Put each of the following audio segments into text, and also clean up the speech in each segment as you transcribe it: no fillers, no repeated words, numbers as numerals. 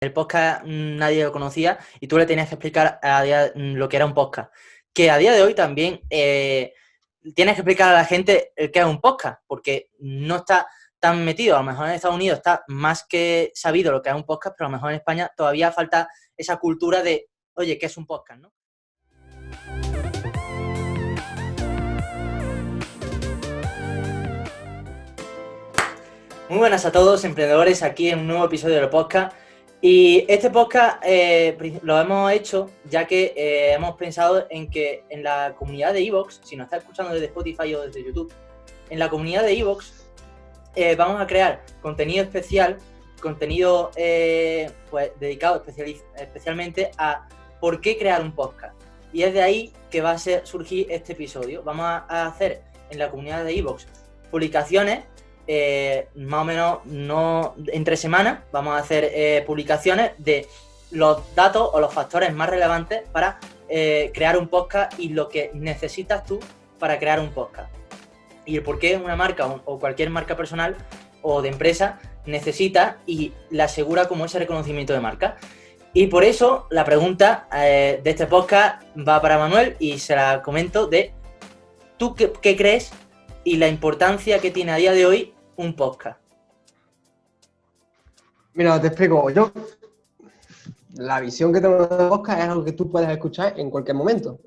El podcast nadie lo conocía y tú le tenías que explicar lo que era un podcast. Que a día de hoy también tienes que explicar a la gente el que es un podcast, porque no está tan metido. A lo mejor en Estados Unidos está más que sabido lo que es un podcast, pero a lo mejor en España todavía falta esa cultura de, oye, ¿qué es un podcast, no? Muy buenas a todos, emprendedores, aquí en un nuevo episodio del podcast. Y este podcast lo hemos hecho ya que hemos pensado en que en la comunidad de iVoox, si nos está escuchando desde Spotify o desde YouTube, en la comunidad de iVoox vamos a crear contenido especial, contenido pues dedicado especialmente a por qué crear un podcast. Y es de ahí que va a surgir este episodio. Vamos a hacer en la comunidad de iVoox publicaciones. Más o menos no entre semanas vamos a hacer publicaciones de los datos o los factores más relevantes para crear un podcast y lo que necesitas tú para crear un podcast y el por qué una marca o cualquier marca personal o de empresa necesita y le asegura como ese reconocimiento de marca. Y por eso la pregunta de este podcast va para Manuel y se la comento de ¿tú qué crees y la importancia que tiene a día de hoy un podcast? Mira, te explico. La visión que tengo de podcast es algo que tú puedes escuchar en cualquier momento.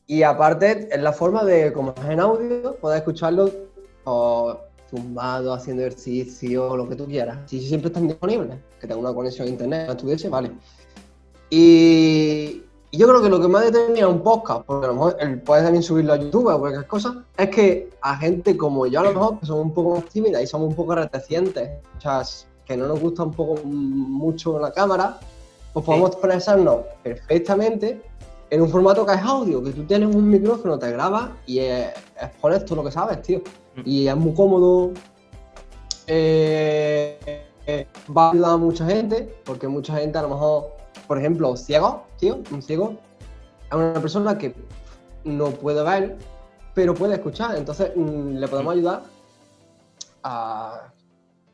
Y aparte, es la forma de, como es en audio, puedes escucharlo o zumbado, haciendo ejercicio, lo que tú quieras. Si siempre están disponibles, que tenga una conexión a internet, estudiarse, vale. Y yo creo que lo que más determina un podcast, porque a lo mejor puedes también subirlo a YouTube o cualquier cosa, es que a gente como yo a lo mejor, que somos un poco más tímidas y somos un poco reticentes, o sea, que no nos gusta un poco mucho la cámara, pues podemos expresarnos perfectamente en un formato que es audio, que tú tienes un micrófono, te grabas y expones todo lo que sabes, tío. Y es muy cómodo, va a ayudar a mucha gente, porque mucha gente a lo mejor, por ejemplo, ciego, tío, un ciego es una persona que no puede ver, pero puede escuchar, entonces le podemos ayudar a...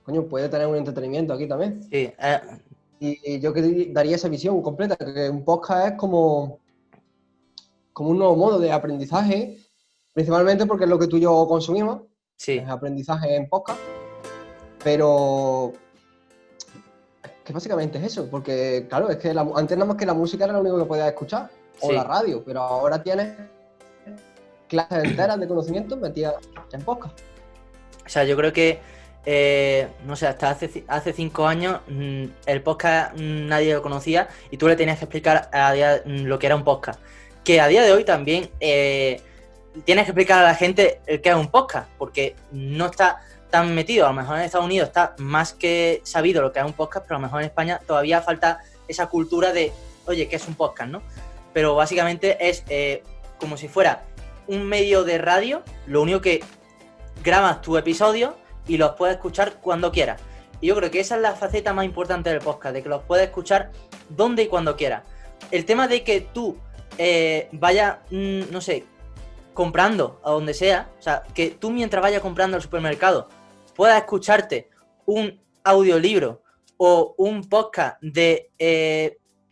Coño, puede tener un entretenimiento aquí también. Sí. Y yo que daría esa visión completa, que un podcast es como un nuevo modo de aprendizaje, principalmente porque es lo que tú y yo consumimos, es aprendizaje en podcast, pero es que básicamente es eso, porque claro, es que antes nada más que la música era lo único que podías escuchar, o la radio, pero ahora tienes clases enteras de conocimiento metidas en podcast. O sea, yo creo que no sé, hasta hace 5 años el podcast nadie lo conocía y tú le tenías que explicar lo que era un podcast. Que a día de hoy también tienes que explicar a la gente el que es un podcast, porque no está tan metido. A lo mejor en Estados Unidos está más que sabido lo que es un podcast, pero a lo mejor en España todavía falta esa cultura de, oye, ¿qué es un podcast, no? Pero básicamente es como si fuera un medio de radio, lo único que grabas tu episodio y los puedes escuchar cuando quieras. Y yo creo que esa es la faceta más importante del podcast, de que los puedes escuchar donde y cuando quieras. El tema de que tú vayas, no sé, comprando a donde sea, o sea, que tú mientras vayas comprando al supermercado puedas escucharte un audiolibro o un podcast de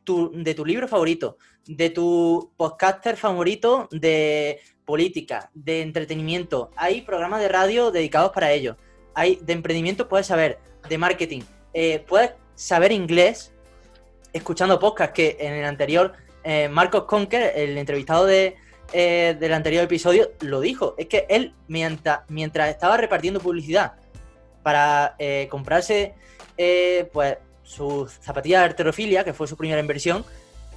tu libro favorito, de tu podcaster favorito de política, de entretenimiento. Hay programas de radio dedicados para ello. Hay de emprendimiento, puedes saber, de marketing. Puedes saber inglés escuchando podcast, que en el anterior, Marcos Conker, el entrevistado del anterior episodio, lo dijo. Es que él, mientras estaba repartiendo publicidad para comprarse pues sus zapatillas de halterofilia, que fue su primera inversión,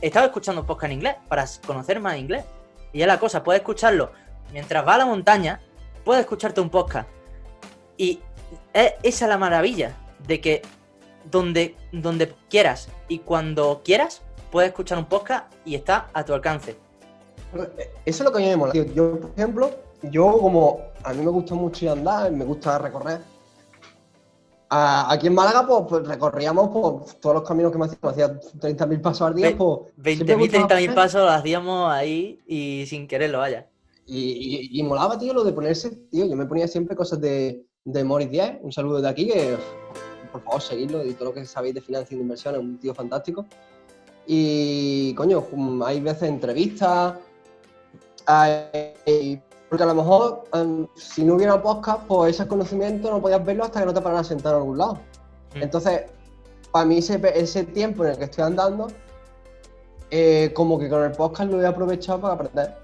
estaba escuchando podcast en inglés para conocer más inglés. Y es la cosa, puedes escucharlo mientras vas a la montaña, puedes escucharte un podcast. Y esa es la maravilla, de que donde quieras y cuando quieras, puedes escuchar un podcast y está a tu alcance. Eso es lo que a mí me mola. Yo, por ejemplo, como a mí me gusta mucho ir a andar, me gusta recorrer. Aquí en Málaga, pues recorríamos todos los caminos que me hacía 30.000 pasos al día. 20.000, 30.000 pasos los hacíamos ahí y sin quererlo, vaya. Y molaba, tío, lo de ponerse, tío, yo me ponía siempre cosas de Moris 10, un saludo de aquí, que por favor, seguidlo, y todo lo que sabéis de finanzas y de inversión, es un tío fantástico. Y, coño, hay veces entrevistas, porque a lo mejor, si no hubiera podcast, pues ese conocimiento no podías verlo hasta que no te paran a sentar en algún lado. Entonces, para mí ese tiempo en el que estoy andando, como que con el podcast lo he aprovechado para aprender.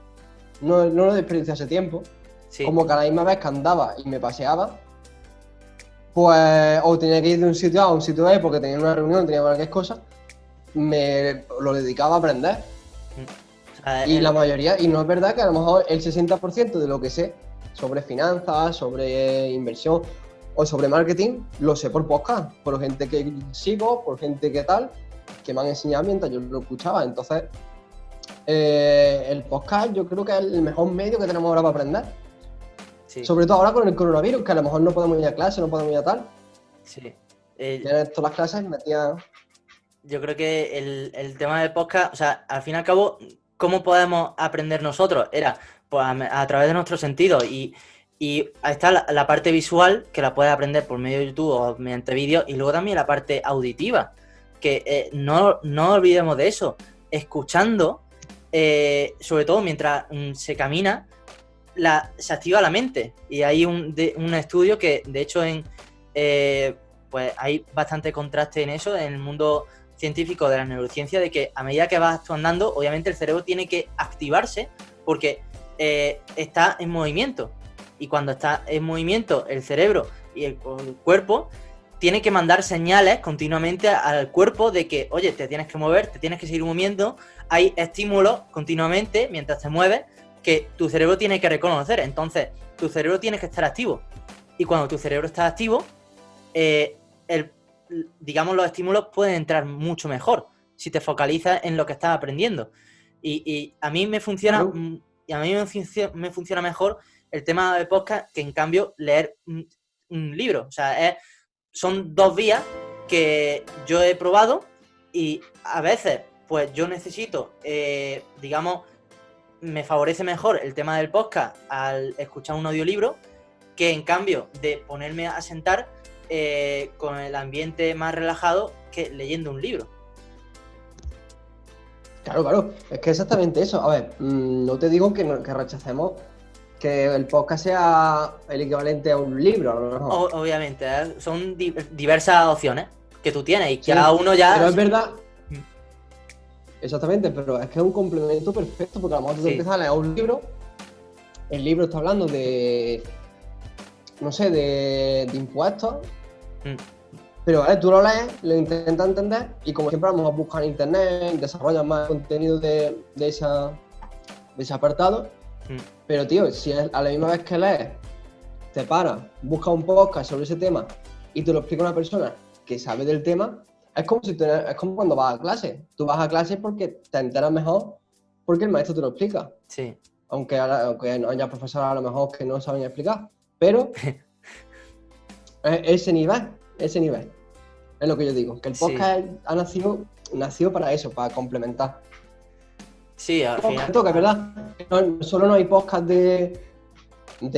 No lo desperdicié ese tiempo. Sí. Como que a la misma vez que andaba y me paseaba, pues o tenía que ir de un sitio A a un sitio B porque tenía una reunión, tenía cualquier cosa, me lo dedicaba a aprender. Y la mayoría, y no es verdad que a lo mejor el 60% de lo que sé sobre finanzas, sobre inversión o sobre marketing, lo sé por podcast, por gente que sigo, por gente que tal, que me han enseñado mientras yo lo escuchaba. Entonces, el podcast yo creo que es el mejor medio que tenemos ahora para aprender. Sí. Sobre todo ahora con el coronavirus, que a lo mejor no podemos ir a clase, no podemos ir a tal. Sí. Tienes todas las clases metidas. Yo creo que el tema del podcast, o sea, al fin y al cabo, ¿cómo podemos aprender nosotros? Era pues, a través de nuestros sentidos. Y ahí está la parte visual, que la puedes aprender por medio de YouTube o mediante vídeos, y luego también la parte auditiva, que no olvidemos de eso. Escuchando, sobre todo mientras se camina, se activa la mente. Y hay un estudio que, de hecho, pues hay bastante contraste en eso, en el mundo científico de la neurociencia, de que a medida que vas tú andando, obviamente el cerebro tiene que activarse porque está en movimiento. Y cuando está en movimiento el cerebro y el cuerpo, tiene que mandar señales continuamente al cuerpo de que, oye, te tienes que mover, te tienes que seguir moviendo. Hay estímulos continuamente mientras te mueves que tu cerebro tiene que reconocer. Entonces, tu cerebro tiene que estar activo. Y cuando tu cerebro está activo, digamos, los estímulos pueden entrar mucho mejor si te focalizas en lo que estás aprendiendo. Y a mí me funciona, y a mí me funciona mejor el tema de podcast que, en cambio, leer un libro. O sea, son dos vías que yo he probado, y a veces, pues yo necesito, digamos, me favorece mejor el tema del podcast al escuchar un audiolibro, que en cambio de ponerme a sentar con el ambiente más relajado que leyendo un libro. Claro, es que exactamente eso. A ver, no te digo que rechacemos que el podcast sea el equivalente a un libro, a lo mejor. Obviamente, son diversas opciones que tú tienes y cada uno ya... Pero es verdad... Exactamente, pero es que es un complemento perfecto, porque a lo mejor tú te empiezas a leer un libro, el libro está hablando de, no sé, de impuestos, pero ¿vale? Tú lo lees, lo intentas entender, y como siempre vamos a buscar en internet, desarrollas más contenido de ese apartado, pero tío, si a la misma vez que lees, te paras, buscas un podcast sobre ese tema y te lo explica una persona que sabe del tema, es como cuando vas a clase. Tú vas a clase porque te enteras mejor, porque el maestro te lo explica. Sí. Aunque no haya profesores a lo mejor que no saben explicar. Pero ese nivel. Es lo que yo digo. Que el podcast ha nacido para eso, para complementar. Sí, al final. Que es verdad. No, solo no hay podcast de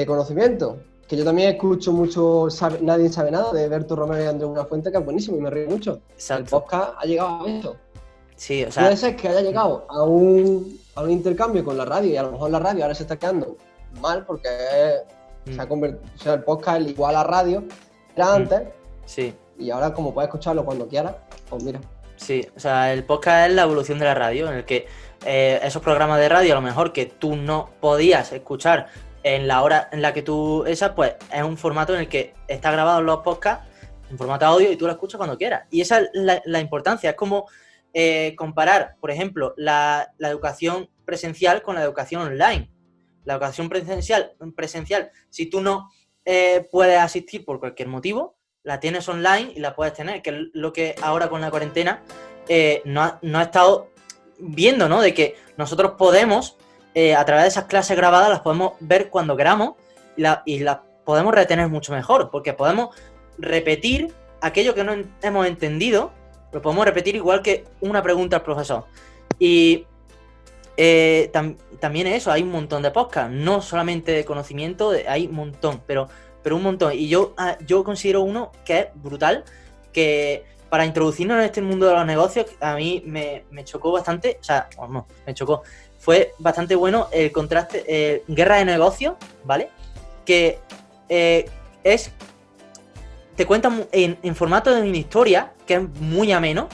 conocimiento. Que yo también escucho mucho Nadie sabe nada, de Berto Romero y Andrés Buenafuente, que es buenísimo y me río mucho. Exacto. El podcast ha llegado a eso. Sí, o sea... Puede ser que haya llegado a un intercambio con la radio, y a lo mejor la radio ahora se está quedando mal porque se ha convertido, o sea, el podcast es igual a la radio, era antes. Sí. Y ahora, como puedes escucharlo cuando quieras, pues mira. Sí, o sea, el podcast es la evolución de la radio, en el que esos programas de radio, a lo mejor que tú no podías escuchar en la hora en la que tú pues es un formato en el que está grabado los podcasts en formato audio y tú lo escuchas cuando quieras. Y esa es la importancia. Es como comparar, por ejemplo, la educación presencial con la educación online. La educación presencial, si tú no puedes asistir por cualquier motivo, la tienes online y la puedes tener, que es lo que ahora con la cuarentena no ha estado viendo, ¿no? De que nosotros podemos, a través de esas clases grabadas, las podemos ver cuando queramos y las podemos retener mucho mejor, porque podemos repetir aquello que no hemos entendido, lo podemos repetir igual que una pregunta al profesor. Y también eso, hay un montón de podcasts, no solamente de conocimiento, hay un montón, pero un montón. Y yo considero uno que es brutal, que para introducirnos en este mundo de los negocios, a mí me chocó bastante, o sea, no, me chocó, fue bastante bueno el contraste, Guerra de Negocios, ¿vale? Que te cuentan en formato de una historia, que es muy ameno,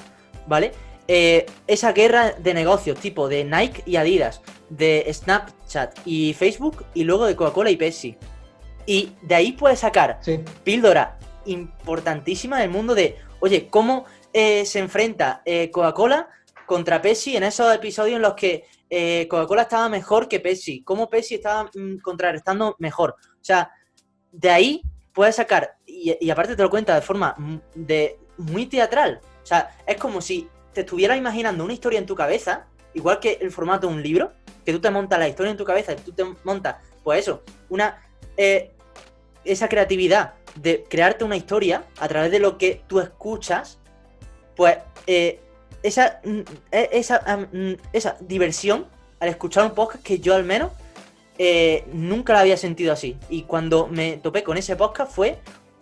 ¿vale? Esa guerra de negocios, tipo de Nike y Adidas, de Snapchat y Facebook, y luego de Coca-Cola y Pepsi. Y de ahí puedes sacar píldora importantísima del mundo de, oye, cómo se enfrenta Coca-Cola contra Pepsi en esos episodios en los que Coca-Cola estaba mejor que Pepsi, cómo Pepsi estaba contrarrestando mejor. O sea, de ahí puedes sacar, y aparte te lo cuenta de forma muy teatral. O sea, es como si te estuvieras imaginando una historia en tu cabeza, igual que el formato de un libro, que tú te montas la historia en tu cabeza y tú te montas, pues eso, esa creatividad de crearte una historia a través de lo que tú escuchas, pues esa diversión al escuchar un podcast que yo al menos nunca la había sentido así. Y cuando me topé con ese podcast fue,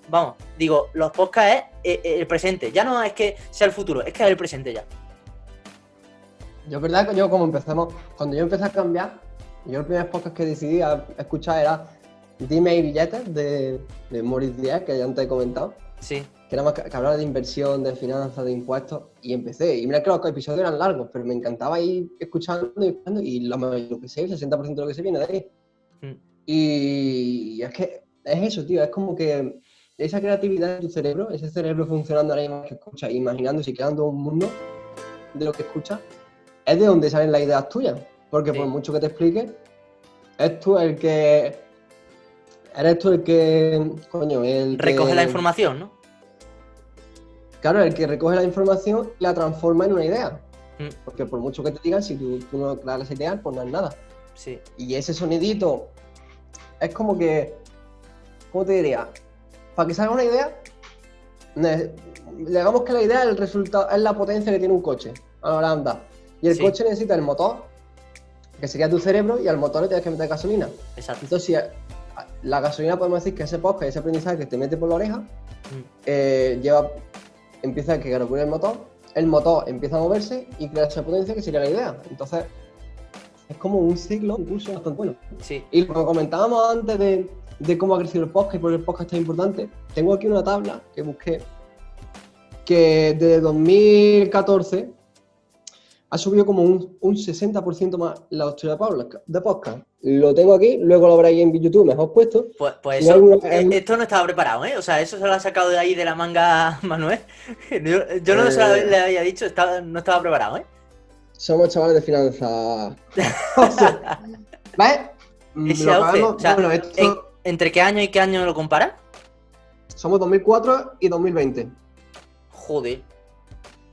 vamos, digo, los podcasts es el presente. Ya no es que sea el futuro, es que es el presente ya. Yo, es verdad que cuando yo empecé a cambiar, yo el primer podcast que decidí escuchar era Dime y Billetes de Maurice Díaz, que ya antes he comentado. Sí. Que era más que hablaba de inversión, de finanzas, de impuestos, y empecé. Y mira que los episodios eran largos, pero me encantaba ir escuchando, y lo que sé, el 60% de lo que sé viene de ahí. Y es que es eso, tío, es como que esa creatividad de tu cerebro, ese cerebro funcionando ahora mismo que escuchas, imaginándose y creando un mundo de lo que escuchas, es de donde salen las ideas tuyas. Porque por mucho que te explique, eres tú el que, recoge la información, ¿no? Claro, el que recoge la información y la transforma en una idea. Porque por mucho que te digan, si tú no creas las ideas, pues no es nada. Sí. Y ese sonidito es como que, ¿cómo te diría? Para que salga una idea, digamos que la idea, el resultado, es la potencia que tiene un coche a la hora de andar. Y el coche necesita el motor, que sería tu cerebro, y al motor le tienes que meter gasolina. Exacto. Entonces, si la gasolina, podemos decir que ese podcast, ese aprendizaje que te mete por la oreja, empieza a que recurre el motor empieza a moverse y crea esa potencia que sería la idea. Entonces, es como un ciclo, un curso bastante bueno. Sí. Y como comentábamos antes de cómo ha crecido el podcast y por qué el podcast es tan importante, tengo aquí una tabla que busqué, que desde 2014 ha subido como un 60% más la hostia de podcast. Lo tengo aquí, luego lo veréis en YouTube mejor puesto. Pues eso, esto no estaba preparado, ¿eh? O sea, eso se lo ha sacado de ahí de la manga Manuel. Yo no le había dicho, no estaba preparado, ¿eh? Somos chavales de finanzas. ¿Ves? Ese auge, o sea, ¿entre qué año y qué año lo comparas? Somos 2004 y 2020. Joder.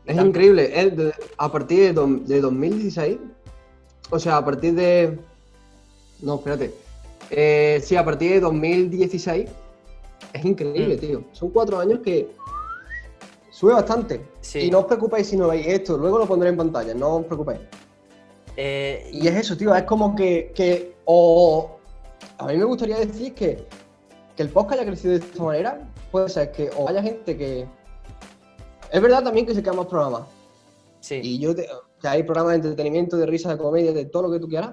Es increíble, a partir de 2016, o sea, a partir de... No, espérate. Sí, a partir de 2016, es increíble, tío. Son 4 años que sube bastante. Sí. Y no os preocupéis si no veis esto, luego lo pondré en pantalla, no os preocupéis. Y es eso, tío, es como que a mí me gustaría decir que el podcast haya crecido de esta manera, puede ser que o haya gente que... Es verdad también que se quedan más programas. Sí. Y que hay programas de entretenimiento, de risa, de comedia, de todo lo que tú quieras.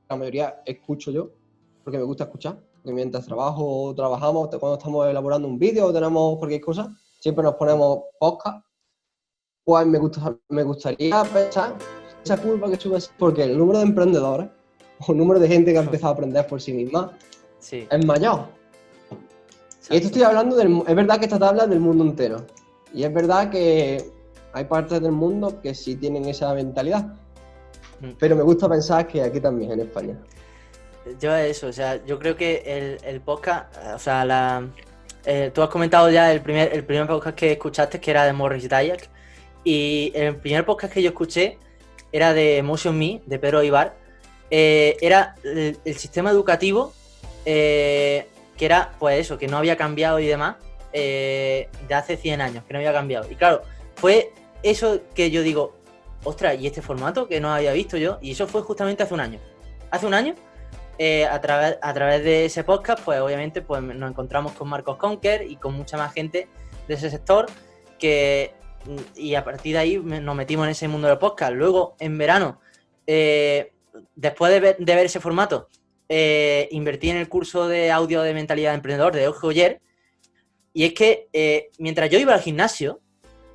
La mayoría escucho yo, porque me gusta escuchar. Porque mientras trabajamos, cuando estamos elaborando un vídeo o tenemos cualquier cosa, siempre nos ponemos podcast. Pues me gustaría pensar esa curva que sube, porque el número de emprendedores o el número de gente que ha empezado a aprender por sí misma es mayor. Exacto. Y esto estoy hablando es verdad que esta tabla es del mundo entero. Y es verdad que hay partes del mundo que sí tienen esa mentalidad. Pero me gusta pensar que aquí también, en España. Yo creo que el podcast, o sea, tú has comentado ya el primer podcast que escuchaste, que era de Morris Dayak, y el primer podcast que yo escuché era de Emotion Me, de Pedro Ibar. Era el sistema educativo, que era, pues eso, que no había cambiado y demás, de hace 100 años, que no había cambiado. Y claro, fue eso que yo digo, ostras, ¿y este formato que no había visto yo? Y eso fue justamente hace un año. Hace un año, a través de ese podcast, pues obviamente pues, nos encontramos con Marcos Conker y con mucha más gente de ese sector. y a partir de ahí nos metimos en ese mundo del podcast. Luego, en verano, después de ver ese formato, invertí en el curso de audio de mentalidad de emprendedor de Jorge Oller. Y es que mientras yo iba al gimnasio,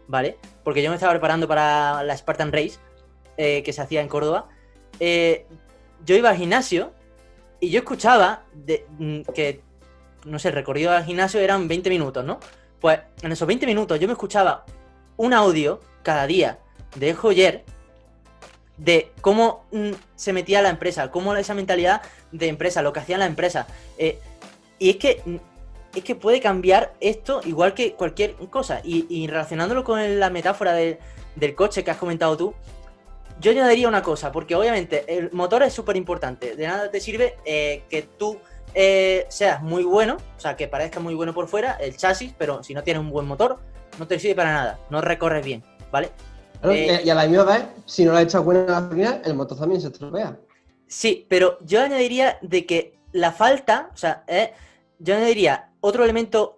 ¿vale? Porque yo me estaba preparando para la Spartan Race, que se hacía en Córdoba. Yo iba al gimnasio y yo escuchaba que, no sé, el recorrido al gimnasio eran 20 minutos, ¿no? Pues en esos 20 minutos yo me escuchaba un audio cada día de Joyer de cómo se metía la empresa, cómo esa mentalidad de empresa, lo que hacía la empresa. Y es que puede cambiar esto igual que cualquier cosa. Y relacionándolo con la metáfora del coche que has comentado tú, yo añadiría una cosa, porque obviamente el motor es súper importante. De nada te sirve que tú seas muy bueno, o sea, que parezca muy bueno por fuera, el chasis, pero si no tienes un buen motor, no te sirve para nada, no recorres bien, ¿vale? Claro, y a la misma vez, si no le echas buena gasolina, el motor también se estropea. Sí, pero yo añadiría de que la falta, o sea, yo añadiría otro elemento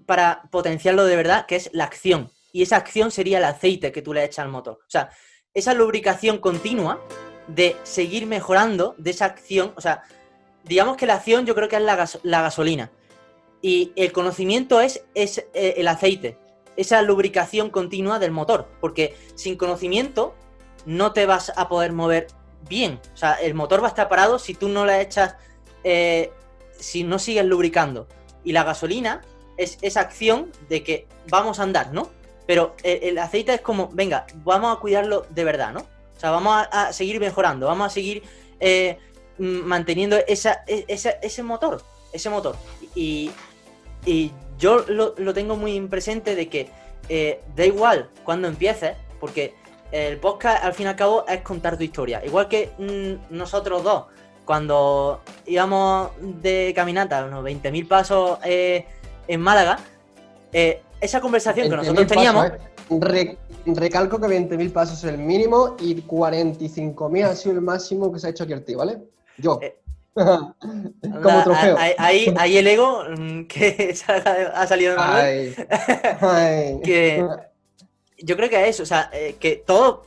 para potenciarlo de verdad, que es la acción. Y esa acción sería el aceite que tú le echas al motor. O sea, esa lubricación continua de seguir mejorando de esa acción. O sea, digamos que la acción yo creo que es la gasolina. Y el conocimiento es el aceite. Esa lubricación continua del motor. Porque sin conocimiento no te vas a poder mover bien. O sea, el motor va a estar parado si tú no le echas... si no sigues lubricando. Y la gasolina es esa acción de que vamos a andar, ¿no? Pero el aceite es como, venga, vamos a cuidarlo de verdad, ¿no? O sea, vamos a seguir mejorando, vamos a seguir manteniendo ese motor. Y yo lo tengo muy presente de que da igual cuando empieces, porque el podcast al fin y al cabo es contar tu historia. Igual que nosotros dos, cuando íbamos de caminata, unos 20.000 pasos en Málaga, esa conversación que nosotros teníamos... Recalco que 20.000 pasos es el mínimo y 45.000 ha sido el máximo que se ha hecho aquí el tío, ¿vale? Yo. Como trofeo. Ahí el ego que ha salido de Manuel. Que yo creo que es eso, o sea, que todos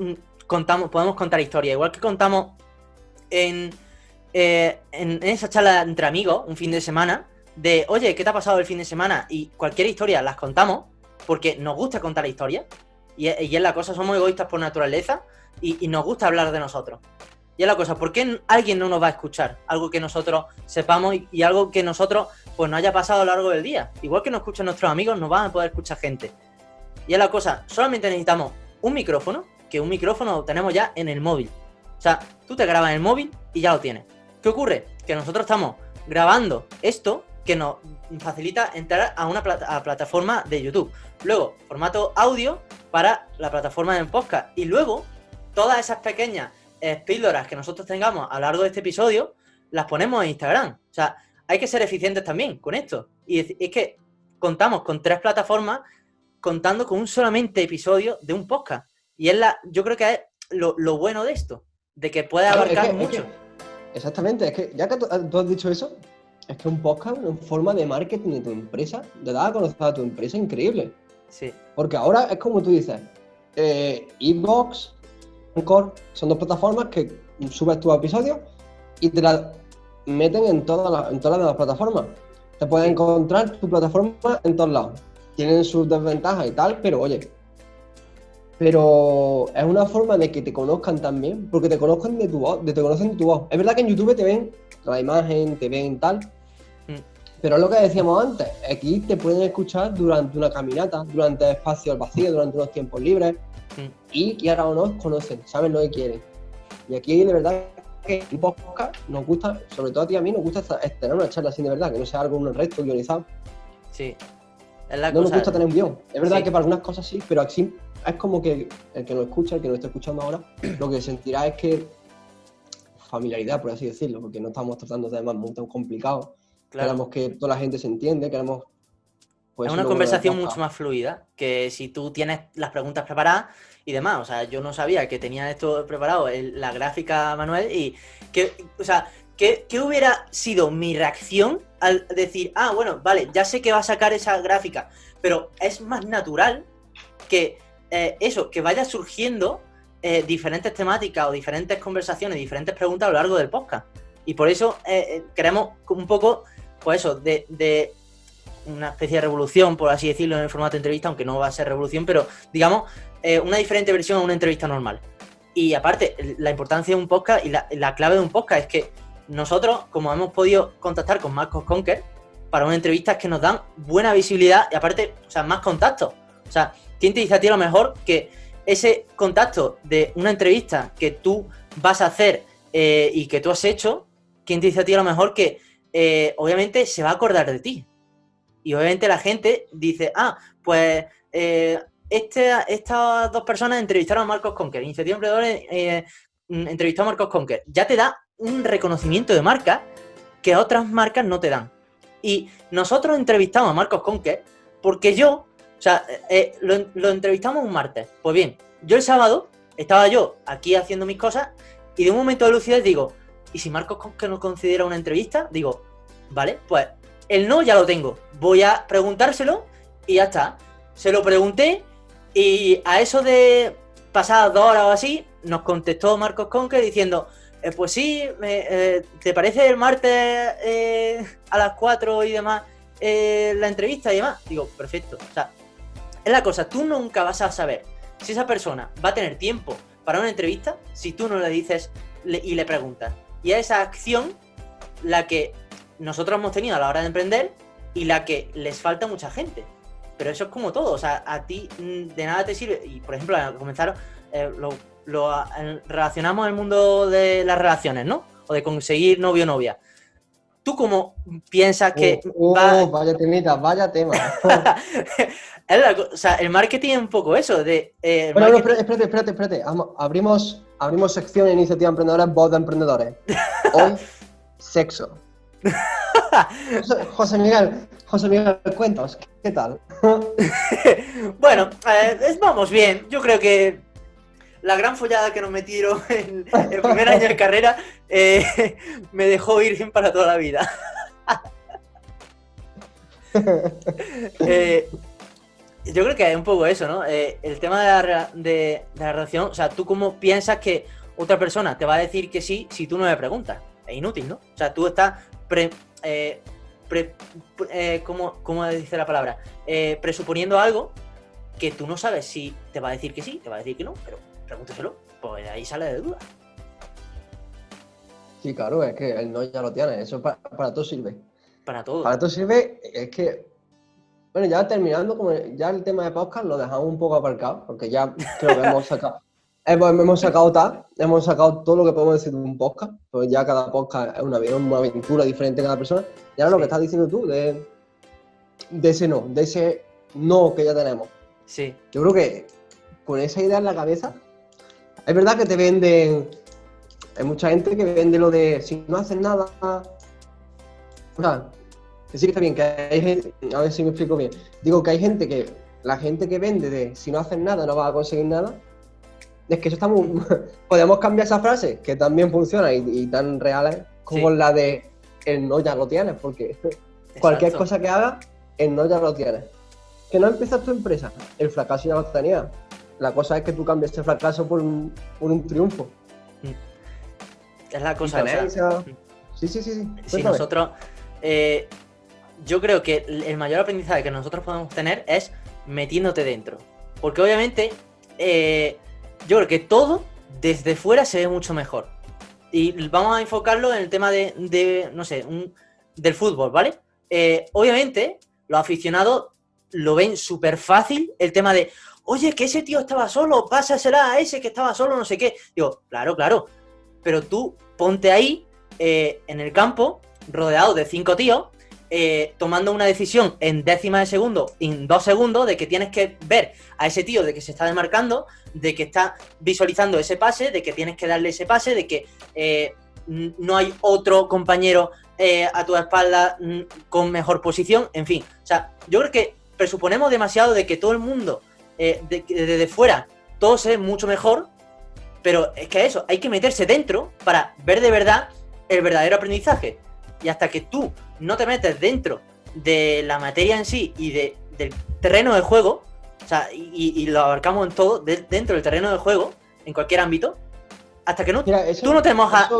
podemos contar historias, igual que contamos en esa charla entre amigos, un fin de semana, de, oye, ¿qué te ha pasado el fin de semana? Y cualquier historia las contamos porque nos gusta contar la historia y es la cosa, somos egoístas por naturaleza y nos gusta hablar de nosotros. Y es la cosa, ¿por qué alguien no nos va a escuchar? Algo que nosotros sepamos y algo que nosotros pues nos haya pasado a lo largo del día. Igual que nos escuchan nuestros amigos, nos van a poder escuchar gente. Y es la cosa, solamente necesitamos un micrófono, que un micrófono lo tenemos ya en el móvil. O sea, tú te grabas en el móvil y ya lo tienes. ¿Qué ocurre? Que nosotros estamos grabando esto que nos facilita entrar a una plataforma de YouTube. Luego, formato audio para la plataforma del podcast. Y luego, todas esas pequeñas píldoras que nosotros tengamos a lo largo de este episodio, las ponemos en Instagram. O sea, hay que ser eficientes también con esto. Y es que contamos con 3 plataformas contando con un solamente episodio de un podcast. Y yo creo que es lo bueno de esto, de que puede abarcar mucho. Exactamente, es que ya que tú has dicho eso, es que un podcast es una forma de marketing de tu empresa, de dar a conocer a tu empresa increíble. Sí. Porque ahora es como tú dices, iVoox, Anchor, son 2 plataformas que subes tus episodios y te las meten en todas las demás plataformas. Te puedes encontrar tu plataforma en todos lados. Tienen sus desventajas y tal, pero oye, pero es una forma de que te conozcan también, porque te conozcan te conocen de tu voz. Es verdad que en YouTube te ven la imagen, te ven tal, pero es lo que decíamos antes, aquí te pueden escuchar durante una caminata, durante espacios vacíos, durante unos tiempos libres, y ahora o no conocen, saben lo que quieren. Y aquí de verdad que un podcast nos gusta, sobre todo a ti y a mí, nos gusta tener una charla así de verdad, que no sea algo un resto guionizado. Sí. No nos gusta tener un guión. Es verdad que para algunas cosas sí, pero así es como que el que nos escucha, el que nos está escuchando ahora, lo que sentirá es que familiaridad, por así decirlo, porque no estamos tratando de temas muy tan complicados. Claro. Queremos que toda la gente se entiende, queremos... Pues, es una conversación mucho más fluida que si tú tienes las preguntas preparadas y demás. O sea, yo no sabía que tenía esto preparado, la gráfica, Manuel, y que, o sea, ¿qué hubiera sido mi reacción al decir, bueno, vale, ya sé que va a sacar esa gráfica, pero es más natural que que vaya surgiendo diferentes temáticas o diferentes conversaciones, diferentes preguntas a lo largo del podcast. Y por eso queremos un poco, pues eso, de una especie de revolución, por así decirlo, en el formato de entrevista, aunque no va a ser revolución, pero digamos, una diferente versión a una entrevista normal. Y aparte, la importancia de un podcast y la clave de un podcast es que nosotros, como hemos podido contactar con Marcos Conquer para una entrevista, es que nos dan buena visibilidad y aparte, o sea, más contactos. O sea, ¿quién te dice a ti a lo mejor que ese contacto de una entrevista que tú vas a hacer y que tú has hecho, quién te dice a ti a lo mejor que obviamente se va a acordar de ti? Y obviamente la gente dice, pues estas dos personas entrevistaron a Marcos Conquer, Iniciativa Emprendedores entrevistó a Marcos Conquer. Ya te da un reconocimiento de marca que otras marcas no te dan. Y nosotros entrevistamos a Marcos Conquer porque yo, o sea, lo entrevistamos un martes. Pues bien, yo el sábado estaba yo aquí haciendo mis cosas y de un momento de lucidez digo, ¿y si Marcos Conquer no considera una entrevista? Digo, vale, pues el no ya lo tengo. Voy a preguntárselo y ya está. Se lo pregunté y a eso de pasadas 2 horas o así, nos contestó Marcos Conquer diciendo, pues sí, ¿te parece el martes a las 4 y demás la entrevista y demás? Digo, perfecto. O sea, es la cosa, tú nunca vas a saber si esa persona va a tener tiempo para una entrevista si tú no le dices y le preguntas. Y es esa acción la que nosotros hemos tenido a la hora de emprender y la que les falta a mucha gente. Pero eso es como todo, o sea, a ti de nada te sirve. Y, por ejemplo, al comenzar, lo relacionamos el mundo de las relaciones, ¿no? O de conseguir novio o novia. ¿Tú cómo piensas que vaya temita, vaya tema. O sea, el marketing es un poco eso, de... Bueno, espérate. Abrimos sección de Iniciativa Emprendedora, voz de emprendedores. Hoy, sexo. José Miguel, cuéntanos, ¿qué tal? Bueno, vamos bien. Yo creo que la gran follada que nos metieron en el primer año de carrera me dejó virgen para toda la vida. Yo creo que es un poco eso, ¿no? El tema de la relación, o sea, ¿tú cómo piensas que otra persona te va a decir que sí si tú no le preguntas? Es inútil, ¿no? O sea, tú estás ¿cómo dice la palabra? Presuponiendo algo que tú no sabes si te va a decir que sí, te va a decir que no, pero pregúntaselo, pues ahí sale de duda. Sí, claro, es que el no ya lo tiene, eso para todo sirve. Para todo. Para todo sirve, es que, bueno, ya terminando, como ya el tema de podcast lo dejamos un poco aparcado, porque ya creo que hemos sacado todo lo que podemos decir de un podcast, pues ya cada podcast es una aventura diferente de cada persona. Y ahora lo que estás diciendo tú, de ese no que ya tenemos. Sí. Yo creo que con esa idea en la cabeza, es verdad que te venden, hay mucha gente que vende lo de si no haces nada, o sea, que sí que está bien, que hay gente, a ver si me explico bien, digo que hay gente la gente que vende de si no haces nada no vas a conseguir nada, es que eso está muy... Podemos cambiar esa frase, que también funciona y tan real como la de el no ya lo tienes, porque cualquier cosa que hagas, el no ya lo tienes. Que no empiezas tu empresa, el fracaso ya lo tenías. La cosa es que tú cambies ese fracaso por un triunfo. Es la cosa, o sea, Sí. Si nosotros... yo creo que el mayor aprendizaje que nosotros podemos tener es metiéndote dentro. Porque obviamente... yo creo que todo desde fuera se ve mucho mejor. Y vamos a enfocarlo en el tema de no sé, del fútbol, ¿vale? Obviamente, los aficionados lo ven súper fácil, el tema de, oye, que ese tío estaba solo, pásasela a ese que estaba solo, no sé qué. Digo, claro. Pero tú ponte ahí, en el campo, rodeado de 5 tíos, tomando una decisión en décimas de segundo, en 2 segundos, de que tienes que ver a ese tío de que se está desmarcando, de que está visualizando ese pase, de que tienes que darle ese pase, de que no hay otro compañero a tu espalda con mejor posición, en fin. O sea, yo creo que presuponemos demasiado de que todo el mundo, desde fuera, todo se ve mucho mejor, pero es que eso, hay que meterse dentro para ver de verdad el verdadero aprendizaje. Y hasta que tú no te metes dentro de la materia en sí y del terreno de juego, o sea, y lo abarcamos en todo, dentro del terreno del juego, en cualquier ámbito. Hasta que tú no te mojas,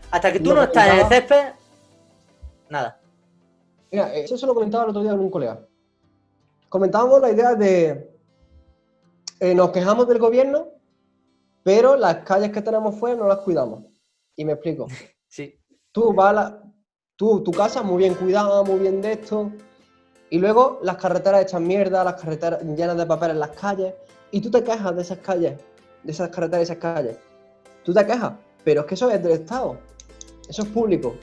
hasta que tú no estás en el césped, nada. Mira, eso se lo comentaba el otro día con un colega. Comentábamos la idea de nos quejamos del gobierno, pero las calles que tenemos fuera no las cuidamos. Y me explico. Sí. Tu casa muy bien cuidada, muy bien de esto, y luego las carreteras hechas mierda, las carreteras llenas de papel en las calles, y tú te quejas de esas calles, de esas carreteras y esas calles. Tú te quejas, pero es que eso es del Estado, eso es público.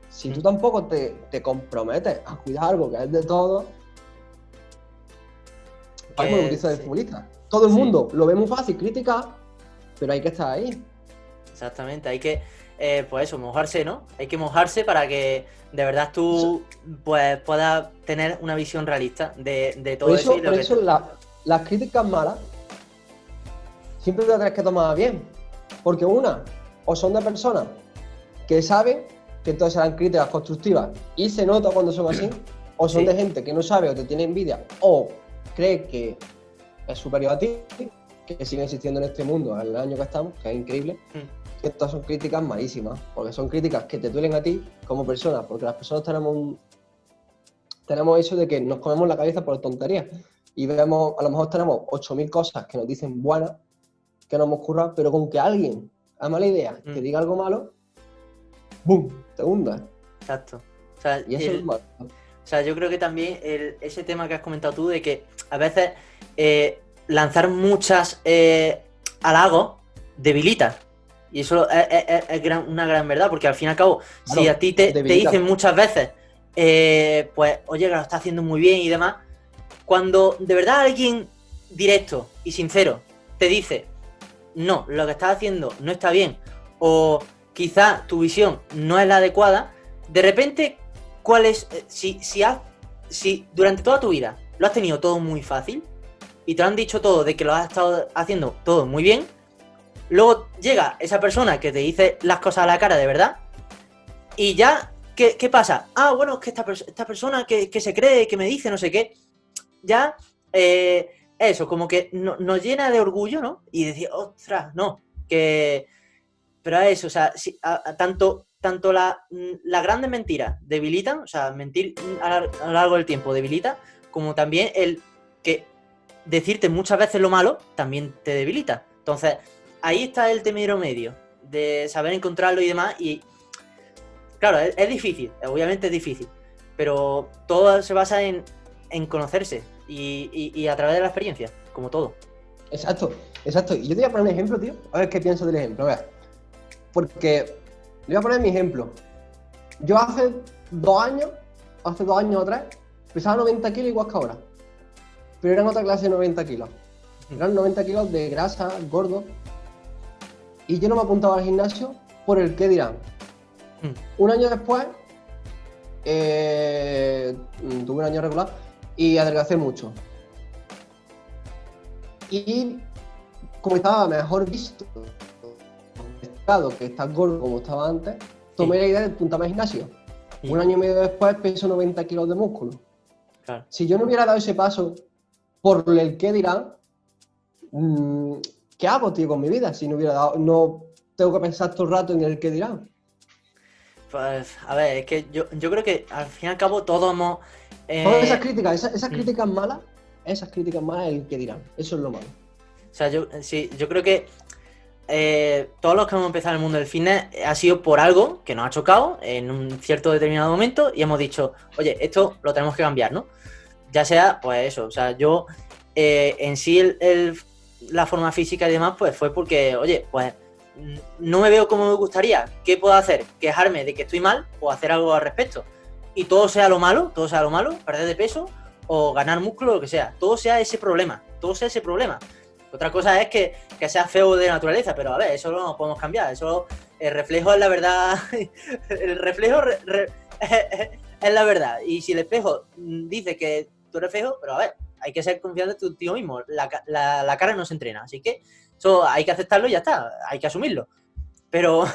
Si tú tampoco te comprometes a cuidar algo que es de todos, como lo que dice el futbolista. Todo el mundo lo ve muy fácil criticar, pero hay que estar ahí. Exactamente, hay que, pues eso, mojarse, ¿no? Hay que mojarse para que de verdad tú pues puedas tener una visión realista de todo eso. Por eso las críticas malas siempre te las tienes que tomar bien. Porque o son de personas que saben que entonces serán críticas constructivas y se nota cuando son así, o son de gente que no sabe o te tiene envidia o cree que es superior a ti, que sigue existiendo en este mundo en el año que estamos, que es increíble. Estas son críticas malísimas, porque son críticas que te duelen a ti como persona, porque las personas tenemos eso de que nos comemos la cabeza por tonterías y vemos, a lo mejor tenemos 8.000 cosas que nos dicen buenas, que nos hemos currado, pero con que alguien a mala idea te diga algo malo, ¡bum!, te hundas. Exacto. O sea, y eso es malo. O sea, yo creo que también ese tema que has comentado tú de que a veces lanzar muchas halagos debilita. Y eso es una gran verdad, porque al fin y al cabo, claro, si a ti te dicen muchas veces, pues, oye, que lo estás haciendo muy bien y demás, cuando de verdad alguien directo y sincero te dice, no, lo que estás haciendo no está bien, o quizá tu visión no es la adecuada, de repente, ¿cuál es? Si durante toda tu vida lo has tenido todo muy fácil y te lo han dicho todo de que lo has estado haciendo todo muy bien, luego llega esa persona que te dice las cosas a la cara de verdad y ya, ¿qué pasa? Ah, bueno, es que esta persona que se cree, que me dice no sé qué, ya, eso, como que nos llena de orgullo, ¿no? Y decir, ostras, no, que... Pero es eso, o sea, tanto las grandes mentiras debilitan, o sea, mentir a lo largo del tiempo debilita, como también el que decirte muchas veces lo malo también te debilita. Entonces, ahí está el término medio, de saber encontrarlo y demás, y claro, es difícil, obviamente es difícil, pero todo se basa en conocerse y a través de la experiencia, como todo. Exacto. Y yo te voy a poner un ejemplo, tío, a ver qué pienso del ejemplo, a ver. Porque le voy a poner mi ejemplo. Yo hace 2 años o 3, pesaba 90 kilos igual que ahora. Pero eran otra clase de 90 kilos. Eran 90 kilos de grasa, gordo. Y yo no me apuntaba al gimnasio por el qué dirán. Un año después, tuve un año regular y adelgacé mucho. Y como estaba mejor visto que estar gordo como estaba antes, tomé la idea de apuntarme al gimnasio. Un año y medio después peso 90 kilos de músculo. Claro. Si yo no hubiera dado ese paso por el qué dirán, ¿qué hago, tío, con mi vida? Si no hubiera dado, no tengo que pensar todo el rato en el qué dirán. Pues, a ver, es que yo creo que al fin y al cabo todos hemos... Todas esas críticas malas, el qué dirán. Eso es lo malo. O sea, yo creo que todos los que hemos empezado en el mundo del fitness ha sido por algo que nos ha chocado en un cierto determinado momento y hemos dicho, oye, esto lo tenemos que cambiar, ¿no? Ya sea, pues eso, o sea, yo en sí la forma física y demás, pues fue porque, oye, pues no me veo como me gustaría. ¿Qué puedo hacer? ¿Quejarme de que estoy mal o hacer algo al respecto? Y todo sea lo malo, perder de peso o ganar músculo, lo que sea. Todo sea ese problema. Otra cosa es que sea feo de naturaleza, pero a ver, eso no lo podemos cambiar. Eso, el reflejo es la verdad. El reflejo es la verdad. Y si el espejo dice que tú eres feo, pero a ver, hay que ser confiante en tu tío mismo. La cara no se entrena, así que eso hay que aceptarlo y ya está. Hay que asumirlo. Pero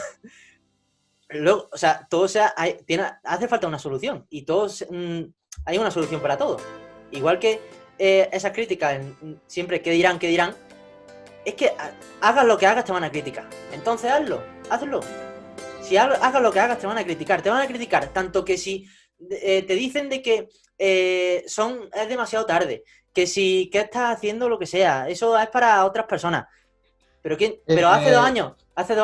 luego, o sea, todo hace falta una solución. Y todos hay una solución para todo. Igual que esas críticas, siempre que dirán, es que hagas lo que hagas te van a criticar. Entonces hazlo. Si hagas lo que hagas te van a criticar. Te van a criticar tanto que si te dicen de que es demasiado tarde, que si que estás haciendo lo que sea, eso es para otras personas. Pero hace 2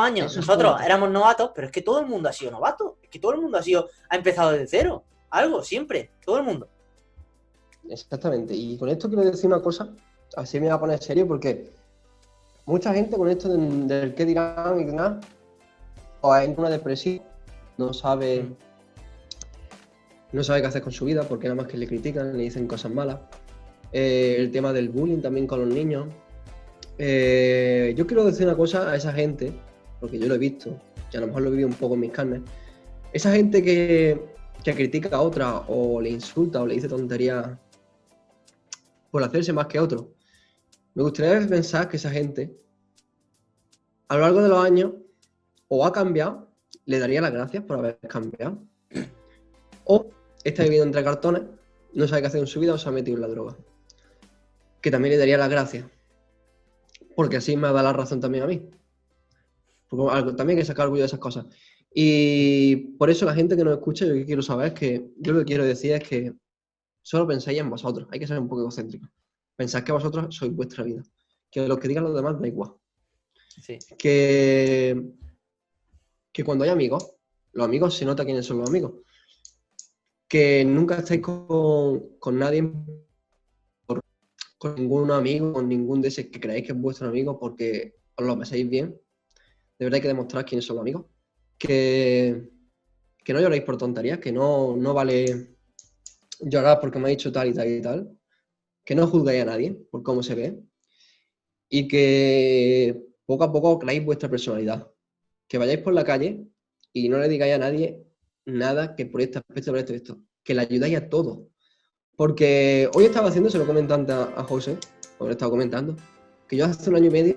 años, nosotros éramos novatos, pero es que todo el mundo ha sido novato. Es que todo el mundo ha empezado desde cero. Algo, siempre, todo el mundo. Exactamente. Y con esto quiero decir una cosa, así me voy a poner serio, porque mucha gente con esto del qué dirán y nada, o en una depresión, no sabe qué hacer con su vida, porque nada más que le critican, le dicen cosas malas. El tema del bullying también con los niños. Yo quiero decir una cosa a esa gente, porque yo lo he visto, y a lo mejor lo he vivido un poco en mis carnes. Esa gente que critica a otra, o le insulta, o le dice tonterías por hacerse más que otro. Me gustaría pensar que esa gente, a lo largo de los años, o ha cambiado, le daría las gracias por haber cambiado, o está viviendo entre cartones, no sabe qué hacer en su vida o se ha metido en la droga. Que también le daría las gracias, porque así me da la razón también a mí. Porque también hay que sacar orgullo de esas cosas. Y por eso la gente que nos escucha, yo lo que quiero saber es que, yo lo que quiero decir es que solo pensáis en vosotros, hay que ser un poco egocéntricos. Pensad que vosotros sois vuestra vida, que lo que digan los demás da igual. Sí. Que cuando hay amigos, los amigos se nota quiénes son los amigos. Que nunca estéis con nadie, con ningún amigo, con ningún de esos que creáis que es vuestro amigo porque os lo pasáis bien. De verdad hay que demostrar quiénes son los amigos. Que no lloréis por tonterías, que no vale llorar porque me ha dicho tal y tal y tal. Que no juzguéis a nadie por cómo se ve. Y que poco a poco creáis vuestra personalidad. Que vayáis por la calle y no le digáis a nadie nada que por este aspecto, por esto. Que le ayudáis a todo. Porque hoy estaba haciendo, se lo comenté antes a José, o le estaba comentando, que yo hace 1 año y medio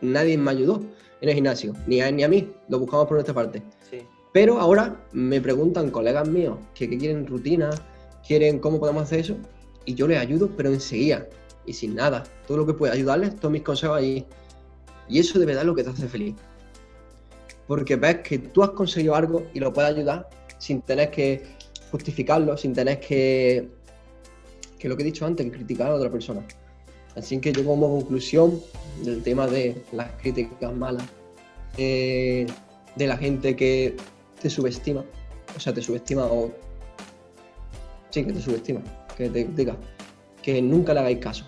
nadie me ayudó en el gimnasio, ni a mí, lo buscamos por nuestra parte. Sí. Pero ahora me preguntan colegas míos que quieren rutina, quieren cómo podemos hacer eso, y yo les ayudo, pero enseguida, y sin nada. Todo lo que pueda ayudarles, todos mis consejos ahí. Y eso de verdad es lo que te hace feliz. Porque ves que tú has conseguido algo y lo puedes ayudar sin tener que justificarlo, sin tener que lo que he dicho antes, que criticar a otra persona. Así que yo como conclusión del tema de las críticas malas, de la gente que te subestima, o sea, te subestima o... Sí, que te subestima, que te diga, que nunca le hagáis caso.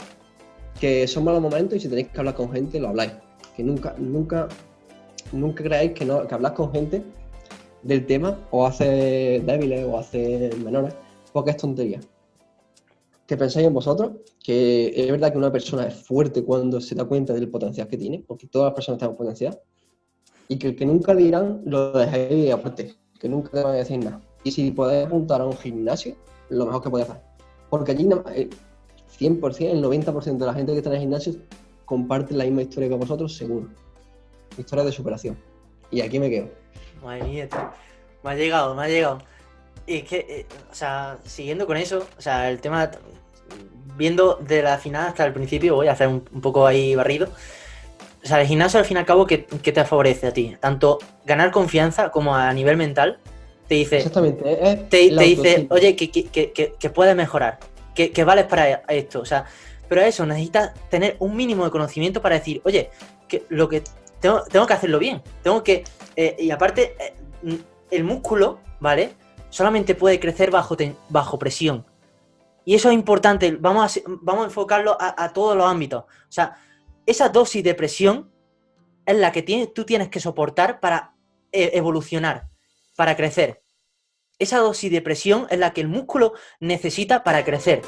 Que son malos momentos y si tenéis que hablar con gente, lo habláis. Que nunca creáis que hablar con gente del tema o hace débiles o hace menores, porque es tontería. Que pensáis en vosotros, que es verdad que una persona es fuerte cuando se da cuenta del potencial que tiene, porque todas las personas tenemos potencial, y que el que nunca dirán lo dejéis aparte, que nunca te van a decir nada. Y si podéis apuntar a un gimnasio, lo mejor que podéis hacer. Porque allí 100%, el 90% de la gente que está en el gimnasio comparte la misma historia que vosotros, seguro. Historia de superación. Y aquí me quedo. Madre mía, tío. Me ha llegado. Y es que, o sea, siguiendo con eso, o sea, el tema, viendo de la final hasta el principio, voy a hacer un poco ahí barrido. O sea, el gimnasio al fin y al cabo, ¿qué te favorece a ti? Tanto ganar confianza como a nivel mental. Te dice, exactamente, te dice, oye, que puedes mejorar, que vales para esto. O sea, pero eso, necesitas tener un mínimo de conocimiento para decir, oye, que lo que tengo que hacerlo bien. Tengo que. Y aparte, el músculo, ¿vale? Solamente puede crecer bajo presión. Y eso es importante. Vamos a enfocarlo a todos los ámbitos. O sea, esa dosis de presión es la que tú tienes que soportar para evolucionar, para crecer. Esa dosis de presión es la que el músculo necesita para crecer.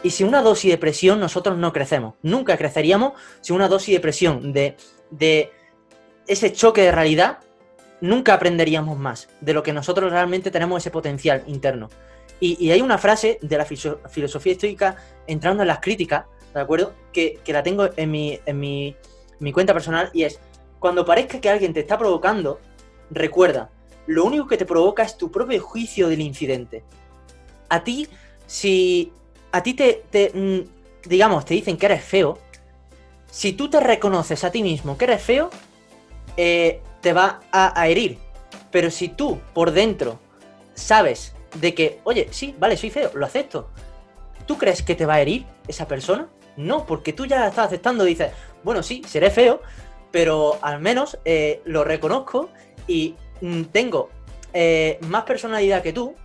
Y sin una dosis de presión nosotros no crecemos. Nunca creceríamos sin una dosis de presión, de ese choque de realidad. Nunca aprenderíamos más de lo que nosotros realmente tenemos ese potencial interno. Y hay una frase de la filosofía estoica, entrando en las críticas, ¿de acuerdo? Que la tengo en mi cuenta personal, y es: cuando parezca que alguien te está provocando, recuerda, lo único que te provoca es tu propio juicio del incidente. A ti si a ti digamos, te dicen que eres feo, si tú te reconoces a ti mismo que eres feo, te va a herir. Pero si tú, por dentro, sabes de que, oye, sí, vale, soy feo, lo acepto, ¿tú crees que te va a herir esa persona? No, porque tú ya la estás aceptando, dices, bueno, sí, seré feo, pero al menos lo reconozco y tengo más personalidad que tú,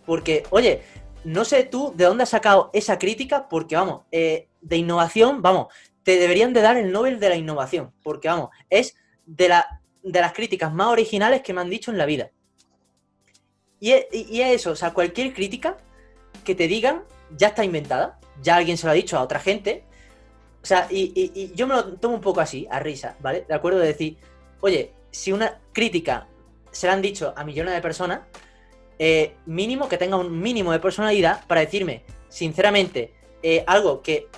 porque, oye, no sé tú de dónde has sacado esa crítica, porque, vamos, de innovación, vamos, te deberían de dar el Nobel de la innovación, porque, vamos, es de las críticas más originales que me han dicho en la vida. Y es eso, o sea, cualquier crítica que te digan ya está inventada, ya alguien se lo ha dicho a otra gente, o sea, y yo me lo tomo un poco así, a risa, ¿vale? De acuerdo, de decir, oye, si una crítica se la han dicho a millones de personas, mínimo que tenga un mínimo de personalidad para decirme, sinceramente, algo que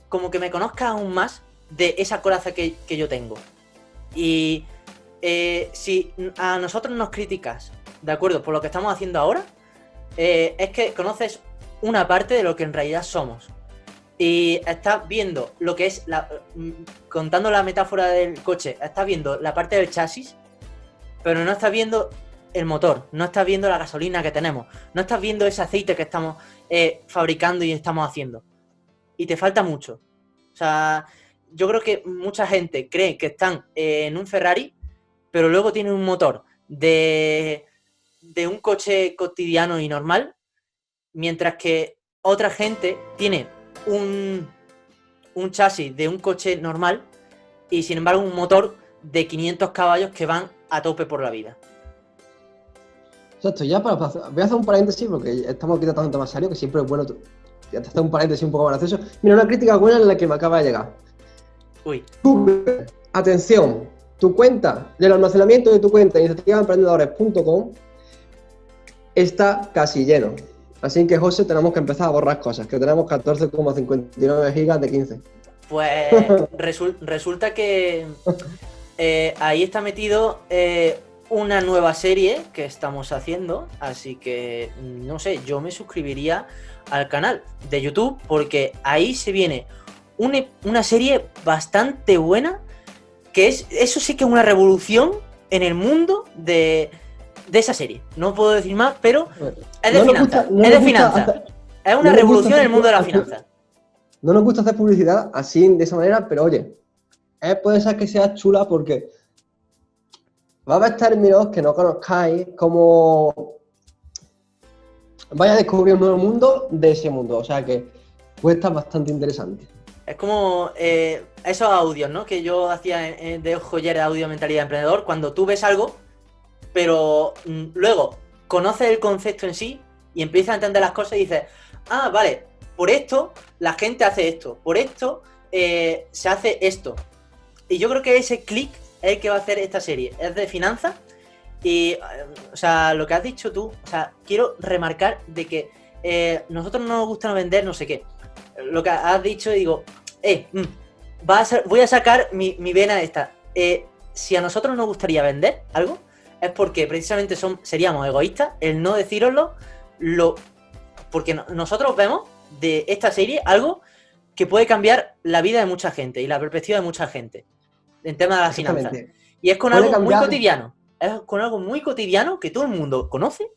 como que me conozca aún más de esa coraza que yo tengo. Y si a nosotros nos criticas, ¿de acuerdo? Por lo que estamos haciendo ahora, es que conoces una parte de lo que en realidad somos. Y estás viendo lo que es, contando la metáfora del coche, estás viendo la parte del chasis, pero no estás viendo el motor, no estás viendo la gasolina que tenemos, no estás viendo ese aceite que estamos fabricando y estamos haciendo. Y te falta mucho. O sea, yo creo que mucha gente cree que están en un Ferrari, pero luego tienen un motor de un coche cotidiano y normal, mientras que otra gente tiene un chasis de un coche normal y sin embargo un motor de 500 caballos que van a tope por la vida. Exacto, ya voy a hacer un paréntesis porque estamos aquí tratando un tema serio que siempre es bueno hacer un paréntesis un poco más gracioso. Mira, una crítica buena en la que me acaba de llegar. Uy. Google, atención, tu cuenta, del almacenamiento de tu cuenta iniciativaemprendedores.com está casi lleno. Así que, José, tenemos que empezar a borrar cosas, que tenemos 14,59 gigas de 15. Pues resulta que ahí está metido una nueva serie que estamos haciendo, así que, no sé, yo me suscribiría al canal de YouTube porque ahí se viene una serie bastante buena, que eso sí que es una revolución en el mundo de esa serie. No puedo decir más, pero es de finanzas. Es de finanzas. Es una revolución en el mundo de las finanzas. No nos gusta hacer publicidad así, de esa manera, pero oye, puede ser que sea chula porque va a haber términos que no conozcáis, como vaya a descubrir un nuevo mundo de ese mundo. O sea que puede estar bastante interesante. Es como esos audios, ¿no? Que yo hacía de Joyer de Audio Mentalidad Emprendedor, cuando tú ves algo, pero luego conoces el concepto en sí y empiezas a entender las cosas y dices, ah, vale, por esto la gente hace esto, por esto se hace esto. Y yo creo que ese clic es el que va a hacer esta serie. Es de finanzas y, o sea, lo que has dicho tú, o sea, quiero remarcar de que nosotros no nos gusta vender no sé qué. Lo que has dicho, digo, voy a sacar mi vena esta. Si a nosotros nos gustaría vender algo, es porque precisamente seríamos egoístas el no decíroslo, porque nosotros vemos de esta serie algo que puede cambiar la vida de mucha gente y la perspectiva de mucha gente en tema de las finanzas. Y es con algo muy cotidiano. Es con algo muy cotidiano que todo el mundo conoce,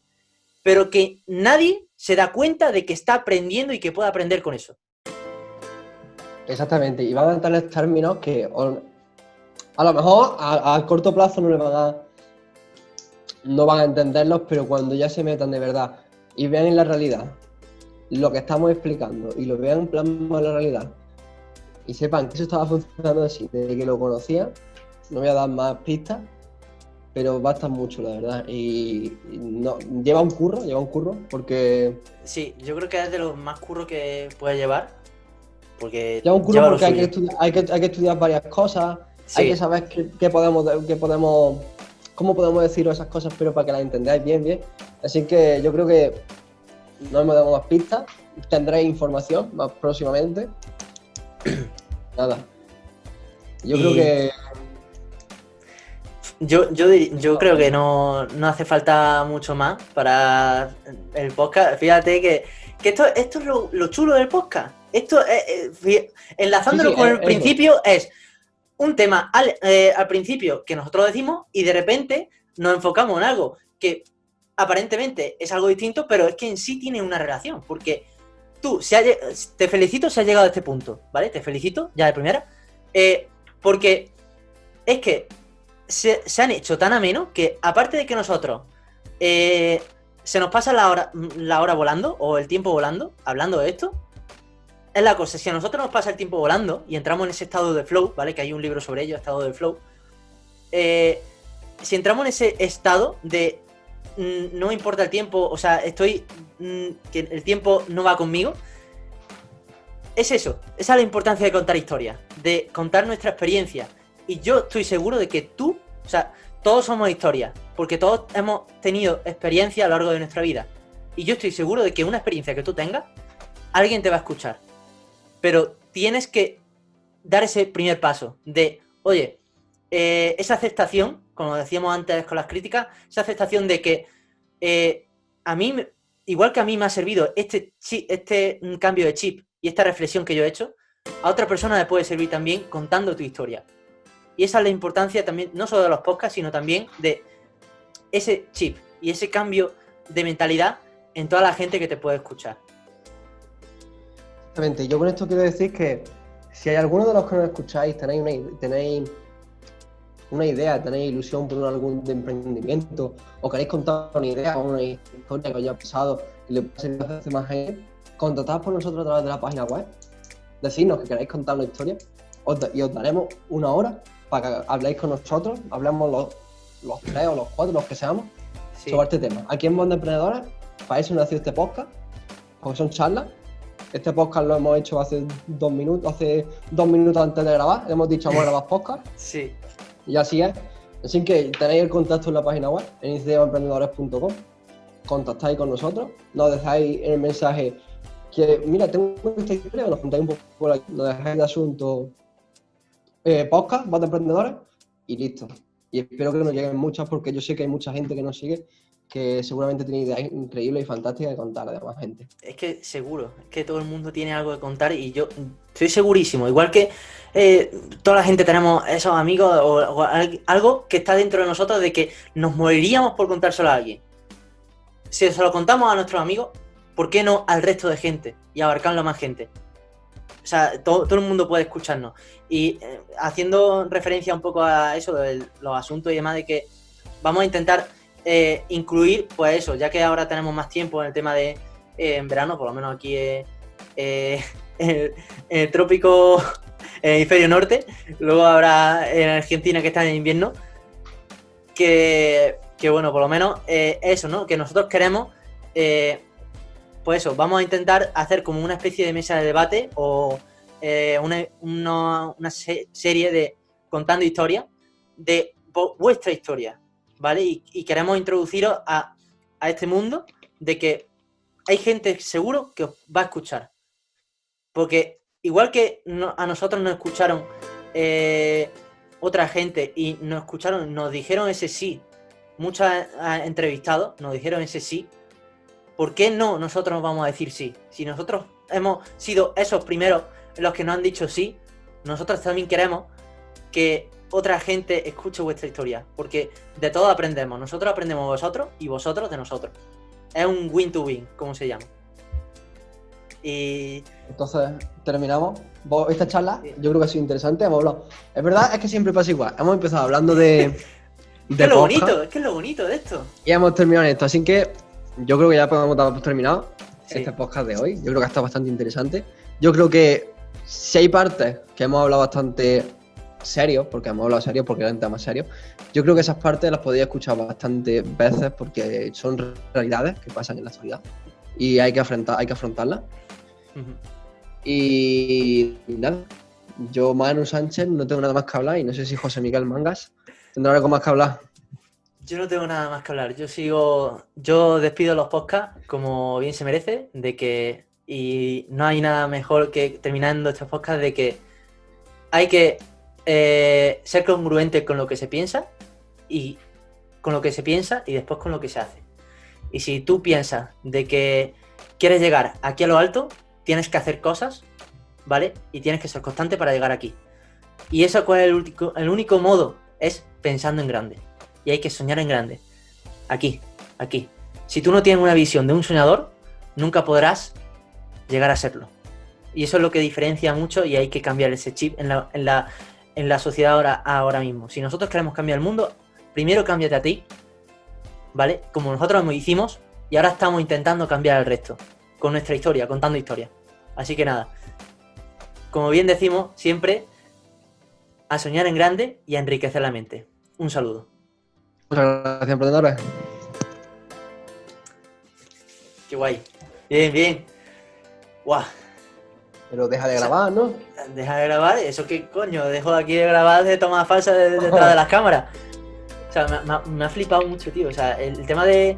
pero que nadie se da cuenta de que está aprendiendo y que puede aprender con eso. Exactamente, y van a tener términos que a lo mejor a corto plazo no van a entenderlos, pero cuando ya se metan de verdad y vean en la realidad lo que estamos explicando y lo vean en plasmado en la realidad y sepan que eso estaba funcionando así, desde que lo conocía, no voy a dar más pistas, pero va a estar mucho, la verdad. Y no, lleva un curro, porque... Sí, yo creo que es de los más curros que puede llevar. Porque lleva un curro porque hay que estudiar varias cosas, sí. Hay que saber cómo podemos decir esas cosas, pero para que las entendáis bien. Así que yo creo que no me damos más pistas, tendréis información más próximamente. Nada. Yo creo que... Yo creo que no hace falta mucho más para el podcast. Fíjate Que esto es lo chulo del podcast. Esto, enlazándolo con el principio, es un tema al principio que nosotros decimos y de repente nos enfocamos en algo que aparentemente es algo distinto, pero es que en sí tiene una relación, porque tú, te felicito si has llegado a este punto, ¿vale? Te felicito ya de primera, porque es que se han hecho tan ameno que, aparte de que nosotros se nos pasa la hora volando, o el tiempo volando, hablando de esto, es la cosa, si a nosotros nos pasa el tiempo volando y entramos en ese estado de flow, ¿vale? Que hay un libro sobre ello, estado de flow, si entramos en ese estado de no me importa el tiempo, o sea, estoy que el tiempo no va conmigo, es eso, esa es la importancia de contar historias, de contar nuestra experiencia. Y yo estoy seguro de que tú, o sea, todos somos historias, porque todos hemos tenido experiencia a lo largo de nuestra vida. Y yo estoy seguro de que una experiencia que tú tengas, alguien te va a escuchar. Pero tienes que dar ese primer paso de, oye, esa aceptación, como decíamos antes con las críticas, esa aceptación de que a mí, igual que a mí me ha servido este cambio de chip y esta reflexión que yo he hecho, a otra persona le puede servir también contando tu historia. Y esa es la importancia también, no solo de los podcasts, sino también de ese chip y ese cambio de mentalidad en toda la gente que te puede escuchar. Exactamente. Yo con esto quiero decir que si hay alguno de los que nos escucháis, tenéis una idea, tenéis ilusión por algún emprendimiento, o queréis contar una idea o una historia que os haya pasado y le pueda servir a más gente, contactad por nosotros a través de la página web, decidnos que queréis contar una historia y os daremos una hora para que habléis con nosotros, hablemos los 3 o los 4, los que seamos, sobre este tema. Aquí en Mundo Emprendedores, para eso nació este podcast, porque son charlas. Este podcast lo hemos hecho hace 2 minutos antes de grabar. Le hemos dicho, vamos a grabar podcast. Sí. Y así es. Así que tenéis el contacto en la página web, en iniciativaemprendedores.com. Contactáis con nosotros, nos dejáis en el mensaje que, mira, tengo esta historia, nos contáis un poco, nos dejáis de asunto podcast, Voz de Emprendedores, y listo. Y espero que nos lleguen muchas, porque yo sé que hay mucha gente que nos sigue que seguramente tiene ideas increíbles y fantásticas de contar a demás gente. Es que seguro, es que todo el mundo tiene algo que contar y yo estoy segurísimo, igual que toda la gente tenemos esos amigos o algo que está dentro de nosotros de que nos moriríamos por contárselo a alguien. Si se lo contamos a nuestros amigos, ¿por qué no al resto de gente y abarcarlo a más gente? O sea, todo el mundo puede escucharnos. Y haciendo referencia un poco a eso, de los asuntos y demás, de que vamos a intentar incluir, pues eso, ya que ahora tenemos más tiempo en el tema de en verano, por lo menos aquí en el trópico, en el hemisferio norte, luego habrá en Argentina que está en invierno, que bueno, por lo menos eso, ¿no? Que nosotros queremos, pues eso, vamos a intentar hacer como una especie de mesa de debate o una serie de contando historias de vuestra historia, ¿vale? Y queremos introduciros a este mundo de que hay gente seguro que os va a escuchar. Porque igual que a nosotros nos escucharon otra gente y nos escucharon, nos dijeron ese sí, muchos entrevistados nos dijeron ese sí, ¿por qué no nosotros nos vamos a decir sí? Si nosotros hemos sido esos primeros los que nos han dicho sí, nosotros también queremos que otra gente escuche vuestra historia, porque de todo aprendemos. Nosotros aprendemos de vosotros y vosotros de nosotros. Es un win to win, como se llama. Y entonces, terminamos esta charla. Yo creo que ha sido interesante. Hemos hablado. Es verdad, es que siempre pasa igual. Hemos empezado hablando de es que es lo bonito de esto. Y hemos terminado en esto. Así que yo creo que ya podemos dar por terminado este podcast de hoy. Yo creo que ha estado bastante interesante. Yo creo que si hay partes que hemos hablado bastante serios, porque hemos hablado serios, porque eran temas serios, yo creo que esas partes las podéis escuchar bastantes veces porque son realidades que pasan en la actualidad y hay que afrontarlas. Uh-huh. Y nada, yo, Manu Sánchez, no tengo nada más que hablar y no sé si José Miguel Mangas tendrá algo más que hablar. Yo no tengo nada más que hablar. Yo despido los podcasts como bien se merece, y no hay nada mejor que terminando estos podcasts de que hay que ser congruente con lo que se piensa y después con lo que se hace. Y si tú piensas de que quieres llegar aquí a lo alto, tienes que hacer cosas, ¿vale? Y tienes que ser constante para llegar aquí. Y eso, ¿cuál es el único modo? Es pensando en grande. Y hay que soñar en grande. Aquí. Si tú no tienes una visión de un soñador, nunca podrás llegar a serlo. Y eso es lo que diferencia mucho y hay que cambiar ese chip en la sociedad ahora mismo. Si nosotros queremos cambiar el mundo, primero cámbiate a ti, ¿vale? Como nosotros lo hicimos y ahora estamos intentando cambiar al resto. Con nuestra historia, contando historias. Así que nada. Como bien decimos, siempre a soñar en grande y a enriquecer la mente. Un saludo. Muchas gracias, emprendedores. Qué guay. Bien. Guau. Pero deja de grabar, ¿no? Deja de grabar, ¿eso qué coño? Dejo aquí de grabar de tomas falsas detrás de las cámaras. O sea, me ha flipado mucho, tío. O sea, el tema de